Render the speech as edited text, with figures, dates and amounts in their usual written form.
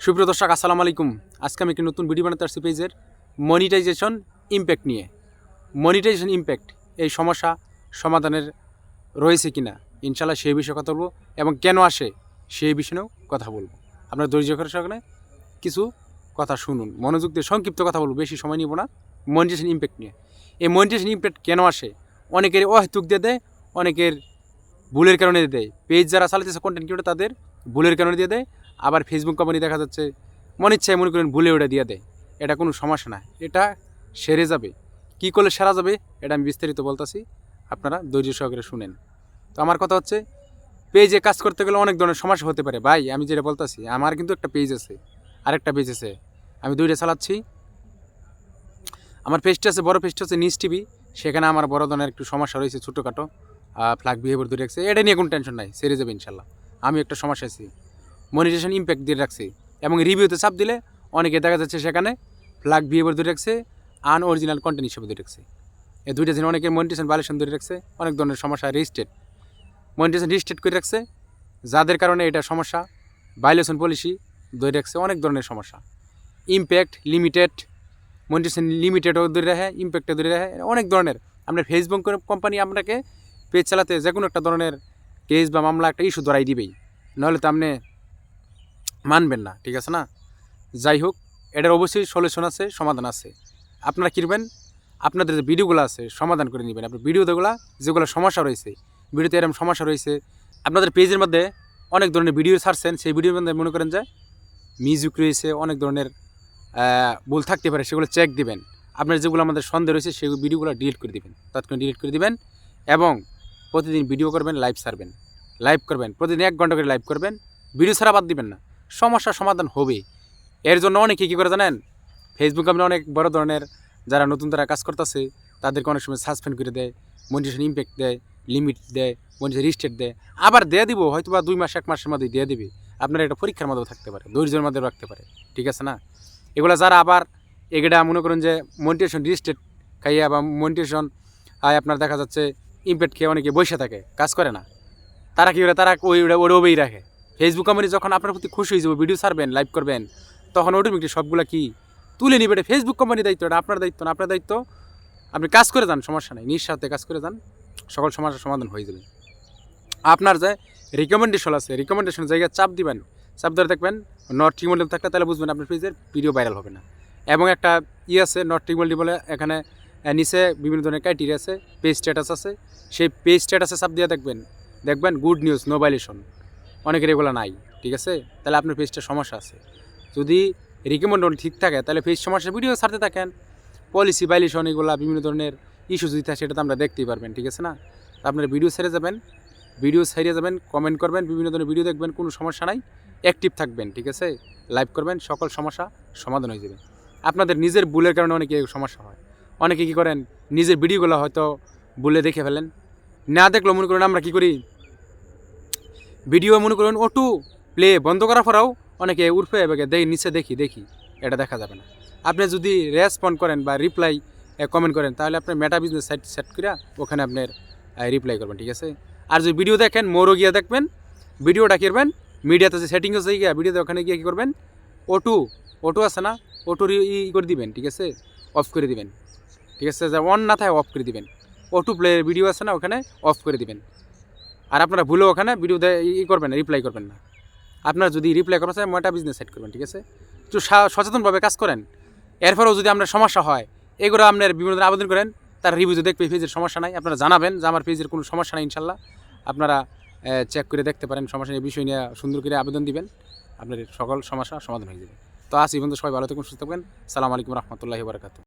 সুপ্রিয় দর্শক আসসালামু আলাইকুম। আজকে আমি একটি নতুন ভিডিও বানাতে আসছি পেজের মনিটাইজেশন ইম্প্যাক্ট নিয়ে। মনিটাইজেশন ইম্প্যাক্ট এই সমস্যা সমাধানের রয়েছে কিনা ইনশাল্লাহ সেই বিষয়ে কথা বলবো এবং কেন আসে সেই বিষয়েও কথা বলবো। আপনার ধৈর্য করে সঙ্গে কিছু কথা শুনুন, মনোযোগ দিয়ে সংক্ষিপ্ত কথা বলবো, বেশি সময় নিব না। মনিটাইজেশন ইম্প্যাক্ট নিয়ে, এই মনিটাইজেশন ইম্প্যাক্ট কেন আসে? অনেকের অহেতুক দিয়ে দেয়, অনেকের ভুলের কারণে দিয়ে দেয়। পেজ যারা চালাতেছে কন্টেন্ট ক্রিয়েটর তাদের ভুলের কারণে দিয়ে দেয়। আবার ফেসবুক কোম্পানি দেখা যাচ্ছে মনে ইচ্ছায় মনে করেন ভুলে ওটা দিয়ে দেয়। এটা কোনো সমস্যা না, এটা সেরে যাবে। কী করলে সেরা যাবে এটা আমি বিস্তারিত বলতেছি, আপনারা ধৈর্য সহকারে শুনেন। তো আমার কথা হচ্ছে, পেজে কাজ করতে গেলে অনেক ধরনের সমস্যা হতে পারে। ভাই আমি যেটা বলতেছি, আমার কিন্তু একটা পেজ আছে, আরেকটা পেজ আছে, আমি দুইটা চালাচ্ছি। আমার পেজটা আছে, বড় পেজটা হচ্ছে নিউজ টিভি। সেখানে আমার বড় ধরনের একটু সমস্যা রয়েছে, ছোটোখাটো ফ্ল্যাগ বিহেভিয়ার ধরে রাখছে। এটা নিয়ে কোনো টেনশন নাই, সেরে যাবে ইনশাল্লাহ। আমি একটা সমস্যা আছি, মনিটাইজেশন ইম্প্যাক্ট দিয়ে রাখছি এবং রিভিউতে চাপ দিলে অনেকে দেখা যাচ্ছে সেখানে ফ্ল্যাগ বিহেভিয়ার ধরে রাখছে, আনঅরিজিনাল কন্টেন্ট হিসেবে ধরে রাখছে। এই দুইটা দিন অনেকের মনিটাইজেশন ভায়োলেশন ধরে রাখছে, অনেক ধরনের সমস্যা মনিটাইজেশন রিস্টেট করে রাখছে, যাদের কারণে এটা সমস্যা ভায়োলেশন পলিসি ধরে রাখছে, অনেক ধরনের সমস্যা। ইম্প্যাক্ট লিমিটেড, মনিটাইজেশন লিমিটেডও ধরে রাখে, ইম্প্যাক্টও ধরে রাখে, অনেক ধরনের। আপনার ফেসবুক কোম্পানি আপনাকে পেজ চালাতে যে কোনো একটা ধরনের কেস বা মামলা একটা ইস্যু ধরাই দিবেই, নাহলে তো আপনি মানবেন না, ঠিক আছে না? যাই হোক, এটার অবশ্যই সলিউশন আছে, সমাধান আছে। আপনারা কিনবেন, আপনাদের যে ভিডিওগুলো আছে সমাধান করে নেবেন। আপনার ভিডিওগুলো যেগুলো সমস্যা রয়েছে, ভিডিওতে এরকম সমস্যা রয়েছে, আপনাদের পেজের মধ্যে অনেক ধরনের ভিডিও ছাড়ছেন, সেই ভিডিওর মধ্যে মনে করেন যে মিউজিক রয়েছে, অনেক ধরনের ভুল থাকতে পারে, সেগুলো চেক দিবেন। আপনার যেগুলো আমাদের সন্দেহ রয়েছে সেই ভিডিওগুলো ডিলিট করে দিবেন, তৎক্ষণাৎ ডিলিট করে দিবেন। এবং প্রতিদিন ভিডিও করবেন, লাইভ ছাড়বেন, লাইভ করবেন, প্রতিদিন 1 ঘন্টা করে লাইভ করবেন, ভিডিও ছাড়া বাদ দিবেন না। সমস্যার সমাধান হবে। এর জন্য অনেকে কী করে জানেন, ফেসবুক আপনি অনেক বড় ধরনের যারা নতুন তারা কাজ করতেছে তাদেরকে অনেক সময় সাসপেন্ড করে দেয়, মনিটাইজেশন ইম্প্যাক্ট দেয়, লিমিট দেয়, মনিটাইজেশন রিস্টেট দেয়, আবার দিয়ে দিব হয়তো বা 2 মাস 1 মাসের মধ্যেই দিয়ে দিবে। আপনার এটা পরীক্ষার মধ্যেও থাকতে পারে, ধৈর্যের মধ্যে রাখতে পারে, ঠিক আছে না? এগুলো যারা আবার এগুলা মনে করেন যে মনিটাইজেশন রিস্টেট খাইয়া বা মনিটাইজেশন আপনার দেখা যাচ্ছে ইম্প্যাক্ট খেয়ে অনেকে বসে থাকে, কাজ করে না, তারা কী করে, তারা ওইভাবেই রাখে। ফেসবুক কোম্পানি যখন আপনার প্রতি খুশি হয়ে যাবে, ভিডিও ছাড়বেন, লাইভ করবেন, তখন অটোমেটিক সবগুলো কি তুলে নিবে। এটা ফেসবুক কোম্পানির দায়িত্ব, এটা আপনার দায়িত্ব না। আপনার দায়িত্ব আপনি কাজ করে যান, সমস্যা নেই, নিঃস্বার্থে কাজ করে যান, সকল সমস্যার সমাধান হয়ে যাবে। আপনার যে রিকমেন্ডেশন আছে, রিকমেন্ডেশনের জায়গায় চাপ দিবেন, চাপ ধরে দেখবেন নট রিকমেন্ডেবল থাকলে, তাহলে বুঝবেন আপনার পেজের ভিডিও ভাইরাল হবে না। এবং একটা আছে নট রিকমেন্ডেবল বলে, এখানে নিচে বিভিন্ন ধরনের ক্রাইটেরিয়া আছে, পেজ স্ট্যাটাস আছে, সেই পেজ স্ট্যাটাসে চাপ দিয়ে দেখবেন গুড নিউজ, নো ভায়োলেশন। অনেকের এগুলো নাই, ঠিক আছে? তাহলে আপনার পেজটার সমস্যা আছে। যদি রিকমেন্ডেশন ঠিক থাকে তাহলে পেজ সমস্যা, ভিডিও ছাড়তে থাকেন। পলিসি ভায়োলেশন এগুলো বিভিন্ন ধরনের ইস্যু যদি থাকে সেটা তো আমরা দেখতেই পারবেন, ঠিক আছে না? আপনার ভিডিও ছেড়ে যাবেন, কমেন্ট করবেন, বিভিন্ন ধরনের ভিডিও দেখবেন, কোনো সমস্যা নাই, অ্যাক্টিভ থাকবেন, ঠিক আছে? লাইভ করবেন, সকল সমস্যা সমাধান হয়ে যাবে। আপনাদের নিজের ভুলের কারণে অনেকে সমস্যা হয়। অনেকে কী করেন, নিজের ভিডিওগুলো হয়তো ভুলে দেখে ফেলেন, না দেখলেও মনে করেন আমরা কী করি, ভিডিও মনে করুন অটো প্লে বন্ধ করার পরেও অনেকে উঠে নিচে দেখি, এটা দেখা যাবে না। আপনি যদি রেসপন্ড করেন বা রিপ্লাই কমেন্ট করেন, তাহলে আপনার মেটা বিজনেস সাইট সেট করে ওখানে আপনার রিপ্লাই করবেন, ঠিক আছে? আর যদি ভিডিও দেখেন, মোরও গিয়ে দেখবেন, ভিডিওটা করবেন, মিডিয়াতে যে সেটিংস হয়ে গিয়ে ভিডিওতে ওখানে গিয়ে কী করবেন, অটো আছে না, অটোর করে দিবেন, ঠিক আছে? অফ করে দিবেন, ঠিক আছে? যা অন না থাকে অফ করে দিবেন। অটো প্লে ভিডিও আছে না, ওখানে অফ করে দিবেন। আর আপনারা ভুলেও ওখানে ভিডিও করবেন না, রিপ্লাই করবেন না। আপনারা যদি রিপ্লাই করবেন চাই, মোটা বিজনেস সেট করবেন, ঠিক আছে? একটু সচেতনভাবে কাজ করেন। এরপরেও যদি আপনার সমস্যা হয়, এগুলো আপনার বিভিন্ন আবেদন করেন, তার রিভিউ দেখবে পেজের সমস্যা নাই, আপনারা জানাবেন যে আমার পেজের কোনো সমস্যা নাই, ইনশাল্লাহ আপনারা চেক করে দেখতে পারেন, সমস্যা নিয়ে বিষয় নিয়ে সুন্দর করে আবেদন দিবেন, আপনার সকল সমস্যা সমাধান হয়ে যাবে। তো আজ এই পর্যন্ত, সবাই ভালো থাকুন, সুস্থ থাকবেন। আসসালামু আলাইকুম রহমতুল্লাহি ওয়া বারাকাতুহু।